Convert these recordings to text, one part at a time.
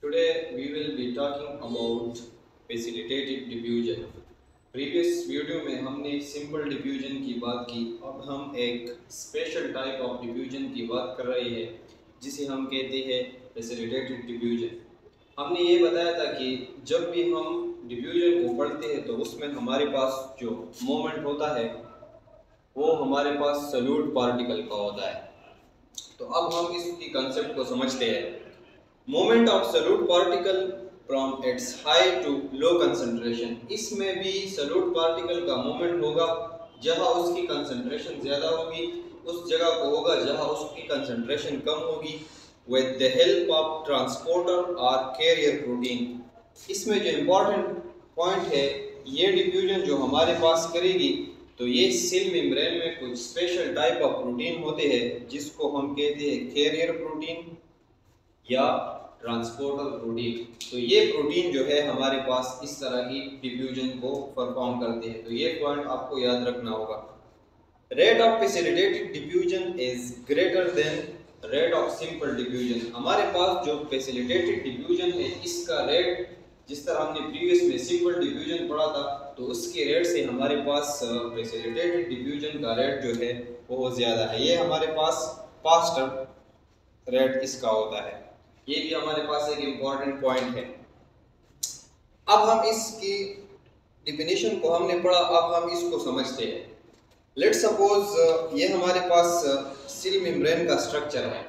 Today we will be talking about facilitated diffusion. Previous video में हमने simple diffusion की बात की। अब हम एक स्पेशल टाइप ऑफ डिफ्यूजन की बात कर रहे हैं जिसे हम कहते हैं फैसिलिटेटेड डिफ्यूजन। हमने ये बताया था कि जब भी हम डिफ्यूजन को पढ़ते हैं तो उसमें हमारे पास जो मोमेंट होता है वो हमारे पास सॉल्यूट पार्टिकल का होता है। तो अब हम इसकी कंसेप्ट को समझते हैं। Moment of solute particle from its high to low concentration. इसमें भी सॉल्यूट पार्टिकल का मोमेंट होगा, जहां उसकी कंसंट्रेशन ज़्यादा होगी उस जगह को होगा जहां उसकी कंसंट्रेशन कम होगी, with the help of transporter और कैरियर प्रोटीन। इसमें जो इम्पोर्टेंट पॉइंट है, ये डिफ्यूजन जो हमारे पास करेगी तो ये सेल मेम्ब्रेन में कुछ स्पेशल टाइप ऑफ प्रोटीन होते हैं जिसको हम कहते हैं कैरियर प्रोटीन या ट्रांसपोर्टर प्रोटीन। तो ये प्रोटीन जो है हमारे पास इस तरह की डिफ्यूजन को परफॉर्म करते हैं। तो ये पॉइंट आपको याद रखना होगा। Rate of facilitated diffusion is greater than rate of simple diffusion. हमारे पास जो फैसिलिटेटेड डिफ्यूजन है इसका रेट, जिस तरह हमने प्रीवियस में सिंपल डिफ्यूजन पढ़ा था, तो उसके रेट से हमारे पास फैसिलिटेटेड डिफ्यूजन का रेट जो है बहुत ज़्यादा है। ये हमारे पास फास्टर रेट इसका होता है। ये भी हमारे पास एक इम्पॉर्टेंट पॉइंट है। अब हम इसकी डिफिनेशन को हमने पढ़ा, अब हम इसको समझते हैं। लेट्स सपोज ये हमारे पास सेल मेम्ब्रेन का स्ट्रक्चर है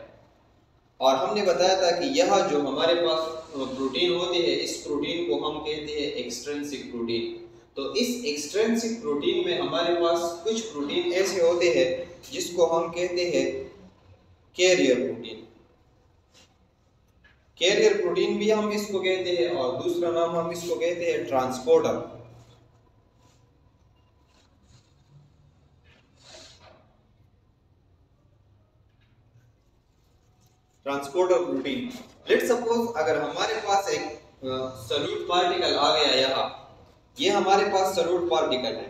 और हमने बताया था कि यह जो हमारे पास प्रोटीन होते हैं, इस प्रोटीन को हम कहते हैं एक्सट्रिंसिक प्रोटीन। तो इस एक्सट्रिंसिक प्रोटीन में हमारे पास कुछ प्रोटीन ऐसे होते हैं जिसको हम कहते हैं कैरियर प्रोटीन। कैरियर प्रोटीन भी हम इसको कहते हैं और दूसरा नाम हम इसको कहते हैं transporter. Transporter protein. Let's suppose अगर हमारे पास एक सॉल्यूट पार्टिकल आ गया, यहाँ ये हमारे पास सॉल्यूट पार्टिकल है,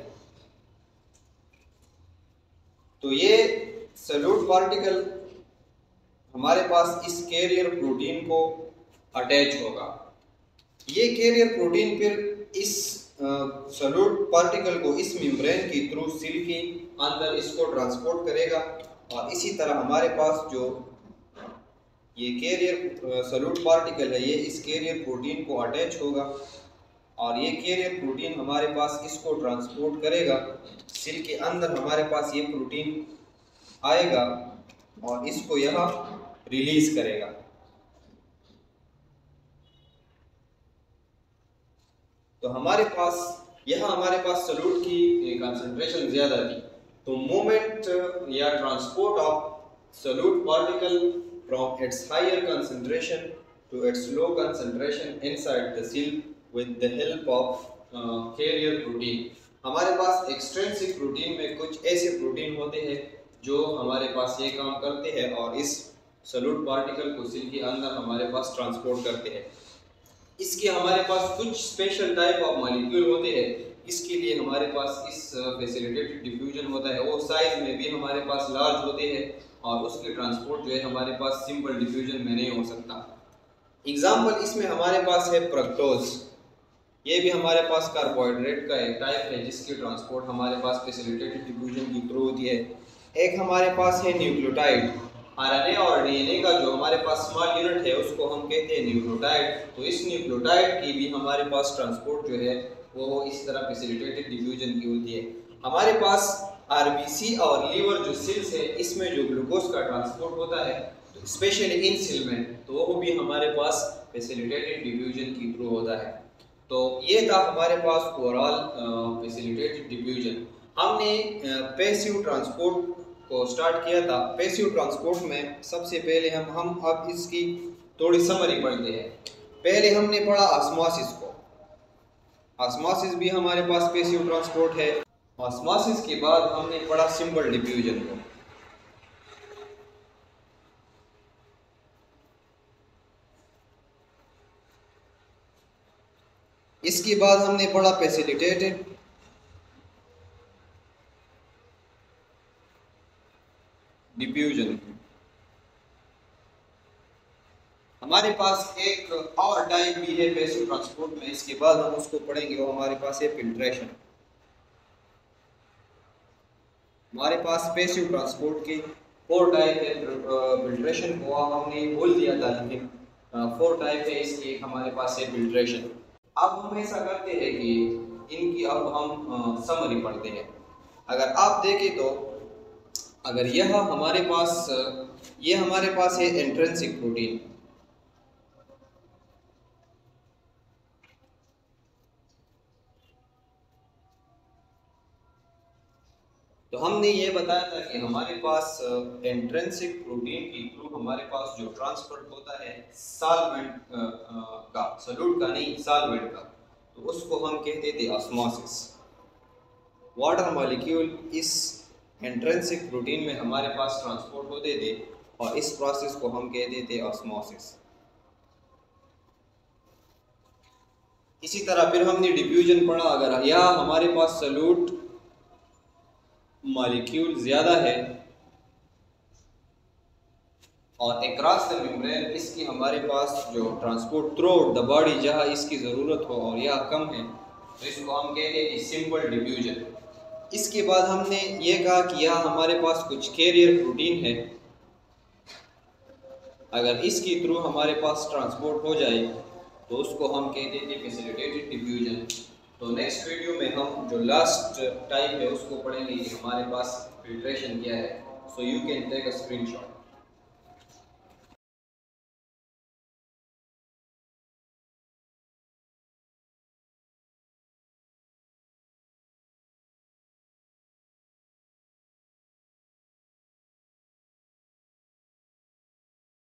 तो ये सॉल्यूट पार्टिकल हमारे पास इस कैरियर प्रोटीन को अटैच होगा। ये कैरियर प्रोटीन फिर इस सॉल्यूट पार्टिकल को इस मेम्ब्रेन की थ्रू सेल के अंदर इसको ट्रांसपोर्ट करेगा और इसी तरह हमारे पास जो ये कैरियर सॉल्यूट पार्टिकल है ये इस कैरियर प्रोटीन को अटैच होगा और ये कैरियर प्रोटीन हमारे पास इसको ट्रांसपोर्ट करेगा। सेल के अंदर हमारे पास ये प्रोटीन आएगा और इसको यहाँ रिलीज करेगा। तो हमारे पास यहाँ हमारे पास सॉल्यूट की कंसंट्रेशन ज़्यादा थी, तो मूवमेंट या transport of solute particle from its higher concentration to its low concentration inside the cell with the help of carrier protein. हमारे पास एक्सट्रिंसिक प्रोटीन में कुछ ऐसे प्रोटीन होते हैं जो हमारे पास ये काम करते हैं और इस सॉल्यूट पार्टिकल को सेल के अंदर हमारे पास ट्रांसपोर्ट करते हैं। इसके हमारे पास कुछ स्पेशल टाइप ऑफ मॉलिक्यूल होते हैं, इसके लिए हमारे पास इस फैसिलिटेटेड डिफ्यूजन होता है। वो साइज में भी हमारे पास लार्ज होते हैं और उसके ट्रांसपोर्ट जो है हमारे पास सिंपल डिफ्यूजन में नहीं हो सकता। एग्जाम्पल इसमें हमारे पास है फ्रक्टोज। ये भी हमारे पास कार्बोहाइड्रेट का एक टाइप है जिसकी ट्रांसपोर्ट हमारे पास फैसिलिटेटेड डिफ्यूजन के थ्रू होती है। एक हमारे पास है न्यूक्लियोटाइड। आरएनए और डीएनए का जो हमारे पास स्मॉल यूनिट है उसको हम कहते हैं न्यूक्लियोटाइड। तो इस न्यूक्लियोटाइड की भी हमारे पास ट्रांसपोर्ट जो है वो इस तरह फैसिलिटेटेड डिफ्यूजन की होती है। हमारे पास आरबीसी और लीवर जो सेल्स है इसमें जो ग्लूकोज का ट्रांसपोर्ट होता है, तो स्पेशली इन सेल में, तो वो भी हमारे पास फैसिलिटेटेड डिफ्यूजन के थ्रू होता है। तो ये था हमारे पास ओवरऑल फैसिलिटेटेड डिफ्यूजन। हमने पैसिव ट्रांसपोर्ट को स्टार्ट किया था। पैसिव ट्रांसपोर्ट में सबसे पहले हम अब इसकी थोड़ी समरी पढ़ते हैं। पहले हमने पढ़ा ऑस्मोसिस को। ऑस्मोसिस भी हमारे पास पैसिव ट्रांसपोर्ट है। ऑस्मोसिस के बाद हमने पढ़ा सिंपल डिफ्यूजन को। इसके बाद हमने पढ़ा फैसिलिटेटेड डिफ्यूजन। हमारे पास एक और टाइप भी है पैसिव ट्रांसपोर्ट में, इसके बाद हम उसको पढ़ेंगे। वो हमारे पास है फिल्ट्रेशन। हमारे पास पैसिव ट्रांसपोर्ट के 4 टाइप है। फिल्ट्रेशन को हमने बोल दिया था, लेकिन 4 टाइप है इसकी। एक हमारे पास है फिल्ट्रेशन। अब हम ऐसा करते हैं कि इनकी अब हम समरी पढ़ते हैं। अगर आप देखें तो अगर यह हमारे पास ये हमारे पास है इंट्रिंसिक प्रोटीन। तो हमने ये बताया था कि हमारे पास इंट्रिंसिक प्रोटीन के थ्रू हमारे पास जो ट्रांसपोर्ट होता है सॉल्वेंट का, सॉल्यूट का नहीं, सॉल्वेंट का, तो उसको हम कहते थे ऑस्मोसिस। वाटर मॉलिक्यूल इस इंट्रिंसिक प्रोटीन में हमारे पास ट्रांसपोर्ट होते थे और इस प्रोसेस को हम कहते थे ऑस्मोसिस। इसी तरह फिर हमने डिफ्यूजन पढ़ा। अगर यह हमारे पास सॉल्यूट मॉलिक्यूल ज़्यादा है और अक्रॉस द मेम्ब्रेन इसकी हमारे पास जो transport through out the body जहाँ इसकी ज़रूरत हो और यह कम है, तो इसको हम कहते हैं सिंपल डिफ्यूजन। इसके बाद हमने ये कहा कि यह हमारे पास कुछ कैरियर प्रोटीन है, अगर इसके थ्रू हमारे पास ट्रांसपोर्ट हो जाए तो उसको हम कहते थे फैसिलिटेटेड डिफ्यूजन। तो नेक्स्ट वीडियो में हम जो लास्ट टाइप है उसको पढ़ेंगे कि हमारे पास फिल्ट्रेशन क्या है। So you can take a screenshot.